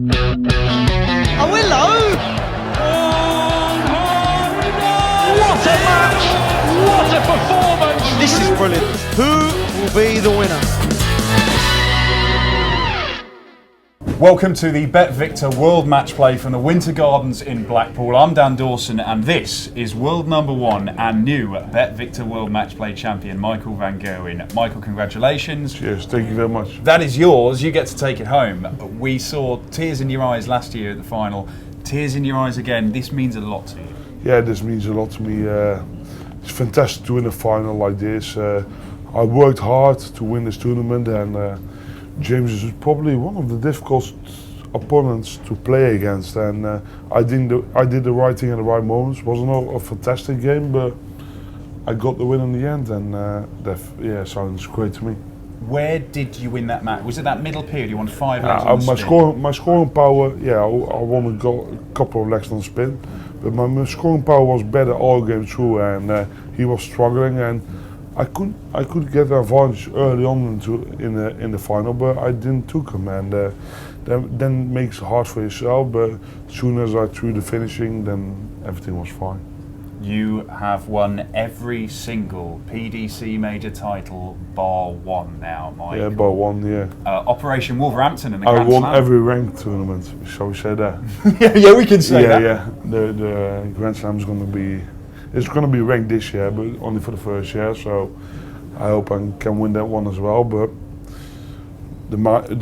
Oh, hello! What a match! What a performance! This is brilliant. Who will be the winner? Welcome to the BetVictor World Matchplay from the Winter Gardens in Blackpool. I'm Dan Dawson and this is world number one and new BetVictor World Matchplay champion Michael van Gerwen. Michael, congratulations. Cheers, thank you very much. That is yours, you get to take it home. We saw tears in your eyes last year at the final, tears in your eyes again. This means a lot to you. Yeah, this means a lot to me. It's fantastic to win a final like this. I worked hard to win this tournament and James is probably one of the difficult opponents to play against, and I did the right thing at the right moments. Wasn't a fantastic game, but I got the win in the end, and that sounds great to me. Where did you win that match? Was it that middle period? You won 5 legs on the my scoring power. Yeah, I won a couple of legs on the spin, but my scoring power was better all games through, and he was struggling, and I could get the advantage early on in the final, but I didn't took him, and then makes it hard for yourself. But as soon as I threw the finishing, then everything was fine. You have won every single PDC major title bar one now, Mike. Yeah, bar one, yeah. Operation Wolverhampton in the I Grand won Slam. every ranked tournament, shall we say that? yeah, we can say that. Yeah, the Grand Slam is going to be. It's going to be ranked this year, but only for the first year, so I hope I can win that one as well. But the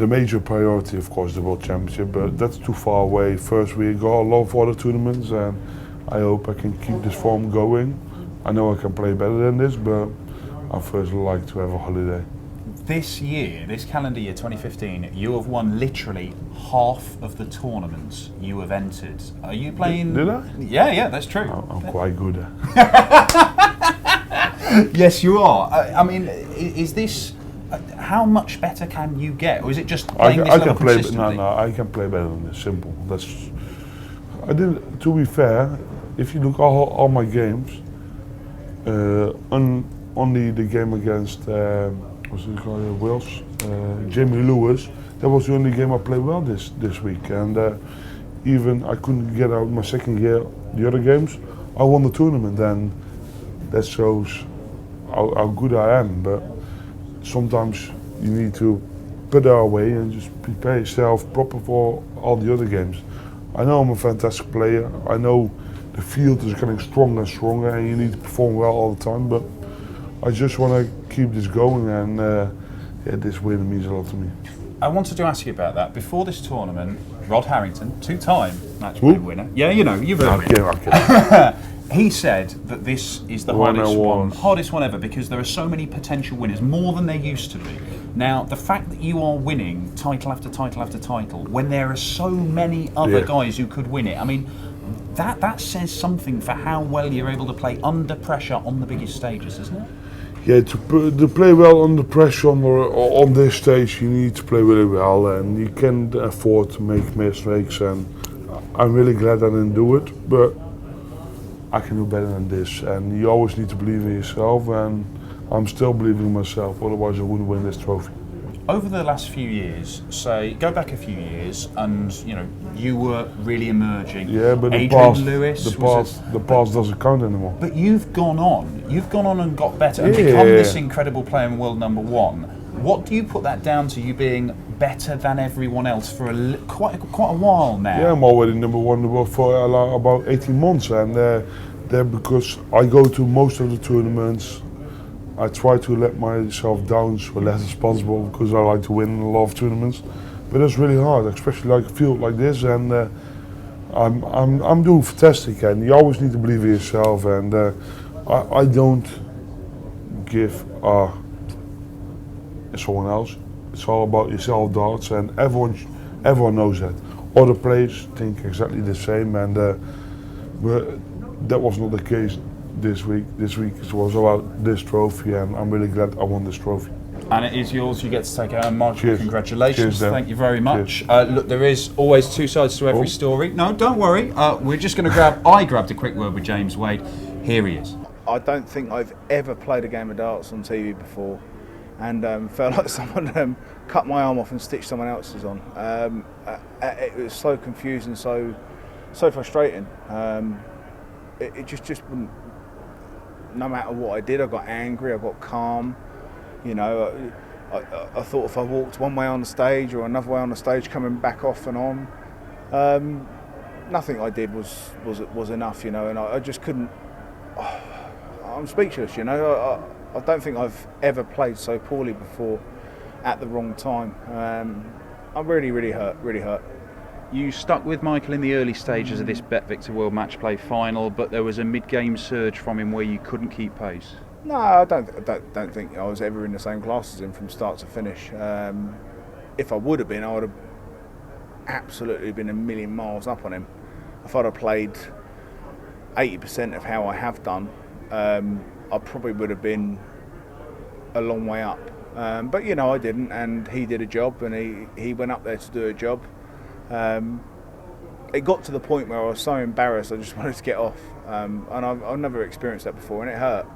major priority, of course, the World Championship, but that's too far away. First, we got a lot of other tournaments, and I hope I can keep this form going. I know I can play better than this, but I first like to have a holiday. This year, this calendar year, 2015, you have won literally half of the tournaments you have entered. Are you playing? Did I? Yeah, that's true. I'm quite good. Yes, you are. I mean, is this? How much better can you get, or is it just playing this level consistently? No, I can play better than this. Simple. I didn't. To be fair, if you look at all my games, only the game against. What's it called? Wales, Jamie Lewis. That was the only game I played well this week, and even I couldn't get out my second year. The other games, I won the tournament, and that shows how good I am. But sometimes you need to put that away and just prepare yourself proper for all the other games. I know I'm a fantastic player. I know the field is getting stronger and stronger, and you need to perform well all the time. But I just want to keep this going, and this win means a lot to me. I wanted to ask you about that. Before this tournament, Rod Harrington, two-time Matchplay winner. Yeah, you know, you've heard Okay. He said that this is the hardest one ever, because there are so many potential winners, more than there used to be. Now, the fact that you are winning title after title after title, when there are so many other guys who could win it, I mean, that says something for how well you're able to play under pressure on the biggest stages, isn't it? Yeah, to play well under pressure on this stage, you need to play really well, and you can't afford to make mistakes. And I'm really glad I didn't do it, but I can do better than this. And you always need to believe in yourself, and I'm still believing in myself. Otherwise, I wouldn't win this trophy. Over the last few years, say, go back a few years, and you were really emerging. Yeah, but the past doesn't count anymore. But you've gone on and got better and become this incredible player and world number one. What do you put that down to, you being better than everyone else for quite a while now? Yeah, I'm already number one in the world for about 18 months, and because I go to most of the tournaments. I try to let myself down so less as possible, because I like to win in a lot of tournaments. But it's really hard, especially like a field like this, and I'm doing fantastic. And you always need to believe in yourself. And I don't give someone else. It's all about your self-doubts, and everyone knows that. Other players think exactly the same, and but that was not the case. This week it was about this trophy, and I'm really glad I won this trophy. And it is yours, you get to take it home. Michael, Cheers. Congratulations. Cheers, thank you very much. Look, there is always two sides to every story. No, don't worry. We're just going to I grabbed a quick word with James Wade. Here he is. I don't think I've ever played a game of darts on TV before, and felt like someone cut my arm off and stitch someone else's on. It was so confusing, so frustrating. It just wouldn't. No matter what I did, I got angry, I got calm. You know, I thought if I walked one way on the stage or another way on the stage, coming back off and on, nothing I did was enough. You know, and I just couldn't. I'm speechless. You know, I don't think I've ever played so poorly before at the wrong time. I'm really hurt. You stuck with Michael in the early stages of this BetVictor World Matchplay final, but there was a mid-game surge from him where you couldn't keep pace. No, I don't think I was ever in the same class as him from start to finish. If I would have been, I would have absolutely been a million miles up on him. If I'd have played 80% of how I have done, I probably would have been a long way up. But you know, I didn't, and he did a job, and he went up there to do a job. It got to the point where I was so embarrassed I just wanted to get off, and I've never experienced that before, and it hurt.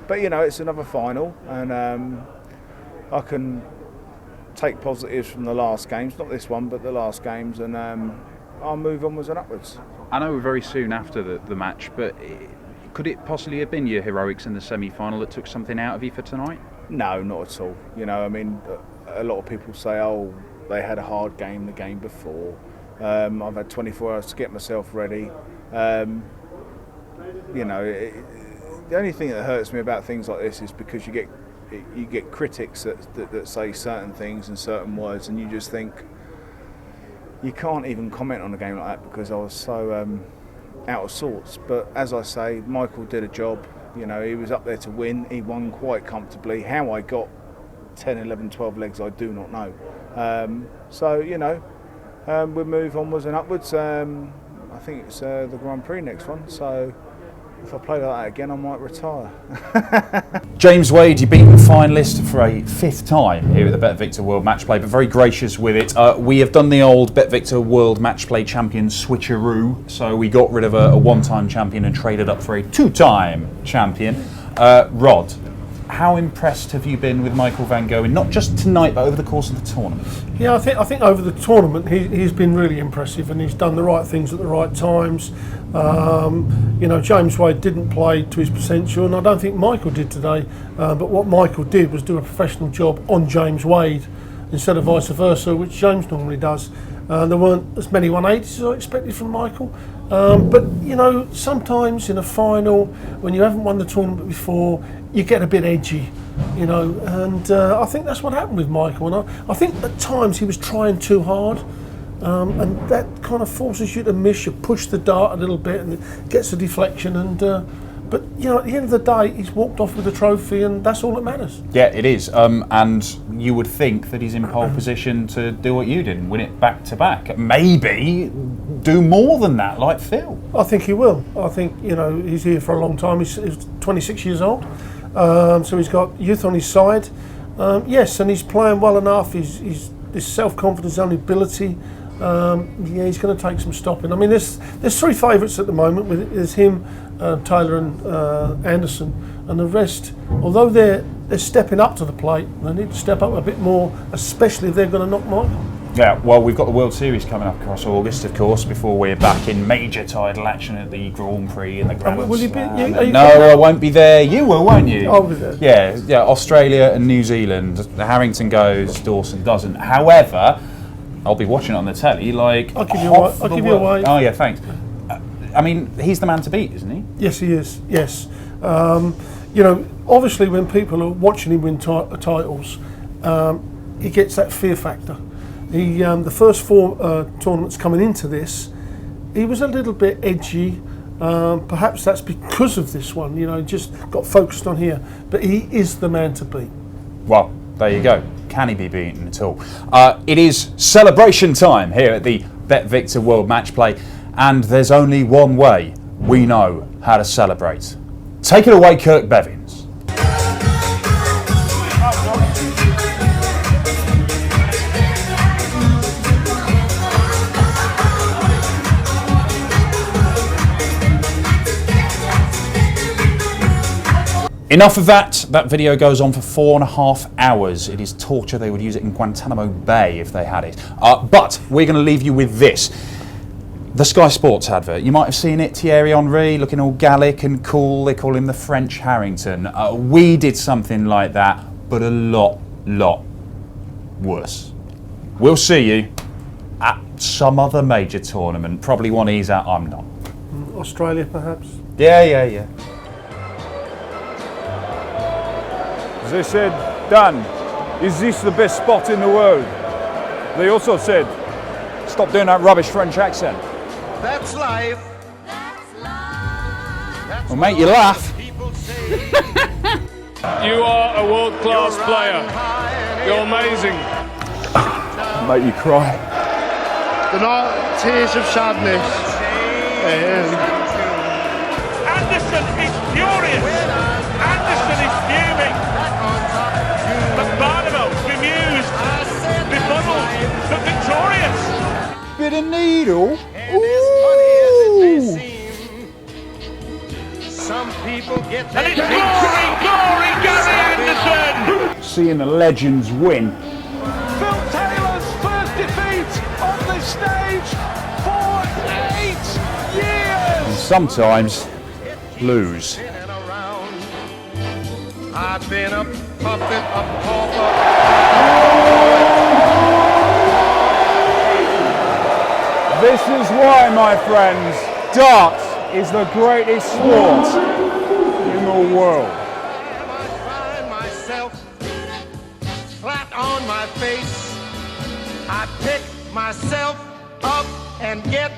But you know, it's another final, and I can take positives from the last games, not this one, but the last games, and I'll move onwards and upwards. I know we're very soon after the match, but could it possibly have been your heroics in the semi-final that took something out of you for tonight? No, not at all. You know, I mean, a lot of people say, oh, they had a hard game the game before. I've had 24 hours to get myself ready. You know, the only thing that hurts me about things like this is because you get critics that say certain things and certain words, and you just think you can't even comment on a game like that because I was so out of sorts. But as I say, Michael did a job. You know, he was up there to win. He won quite comfortably. How I got 10, 11, 12 legs, I do not know. So, you know, we'll move onwards and upwards. I think it's the Grand Prix next one. So if I play like that again, I might retire. James Wade, you've been finalist for a 5th time here at the BetVictor World Matchplay, but very gracious with it. We have done the old BetVictor World Matchplay champion switcheroo, so we got rid of a one-time champion and traded up for a 2-time champion. Rod, how impressed have you been with Michael van Gerwen, not just tonight, but over the course of the tournament? Yeah, I think over the tournament he's been really impressive, and he's done the right things at the right times. You know, James Wade didn't play to his potential, and I don't think Michael did today. But what Michael did was do a professional job on James Wade instead of vice versa, which James normally does. There weren't as many 180s as I expected from Michael. But, you know, sometimes in a final, when you haven't won the tournament before, you get a bit edgy, you know, and I think that's what happened with Michael. And I think at times he was trying too hard, and that kind of forces you to miss. You push the dart a little bit and it gets a deflection, and but, you know, at the end of the day, he's walked off with the trophy, and that's all that matters. Yeah, it is. And you would think that he's in pole position to do what you did and win it back to back. Maybe do more than that, like Phil. I think he will. I think, you know, he's here for a long time. He's 26 years old, so he's got youth on his side. Yes, and he's playing well enough. He's this self-confidence and ability. Yeah, he's going to take some stopping. I mean, there's 3 favourites at the moment. There's him, Taylor and Anderson, and the rest, although they're stepping up to the plate, they need to step up a bit more, especially if they're going to knock Michael. Yeah, well, we've got the World Series coming up across August, of course, before we're back in major title action at the Grand Prix and the Grand Will you be? No, I won't be there. You will, won't you? I'll be there. Yeah, Australia and New Zealand. Harrington goes, Dawson doesn't. However, I'll be watching it on the telly. Like, I'll give you a wave. Oh yeah, thanks. I mean, he's the man to beat, isn't he? Yes, he is. Yes. You know, obviously, when people are watching him win titles, he gets that fear factor. The first 4 tournaments coming into this, he was a little bit edgy. Perhaps that's because of this one. You know, just got focused on here. But he is the man to beat. Well, there you go. Can he be beaten at all? It is celebration time here at the BetVictor World Matchplay, and there's only one way we know how to celebrate. Take it away, Kirk Bevins. Enough of that. That video goes on for 4.5 hours. It is torture. They would use it in Guantanamo Bay if they had it. But we're going to leave you with this. The Sky Sports advert. You might have seen it. Thierry Henry looking all Gallic and cool. They call him the French Harrington. We did something like that, but a lot worse. We'll see you at some other major tournament. Probably one he's at, I'm not. Australia, perhaps? Yeah. They said, Dan, is this the best spot in the world? They also said, stop doing that rubbish French accent. That's life. We'll make you laugh. You are a world-class player. You're amazing. Make you cry. They're not tears of sadness. Anderson is furious. Anderson is fuming. But Barnabo, bemused, befuddled, but victorious. Bit of needle. Some people get And it's glory, Gary Anderson. Seeing the legends win. Phil Taylor's first defeat on this stage for 8 years. Sometimes lose. I've been a puppet, a pauper. This is why, my friends, darts is the greatest sport in the world. I find myself flat on my face. I pick myself up and get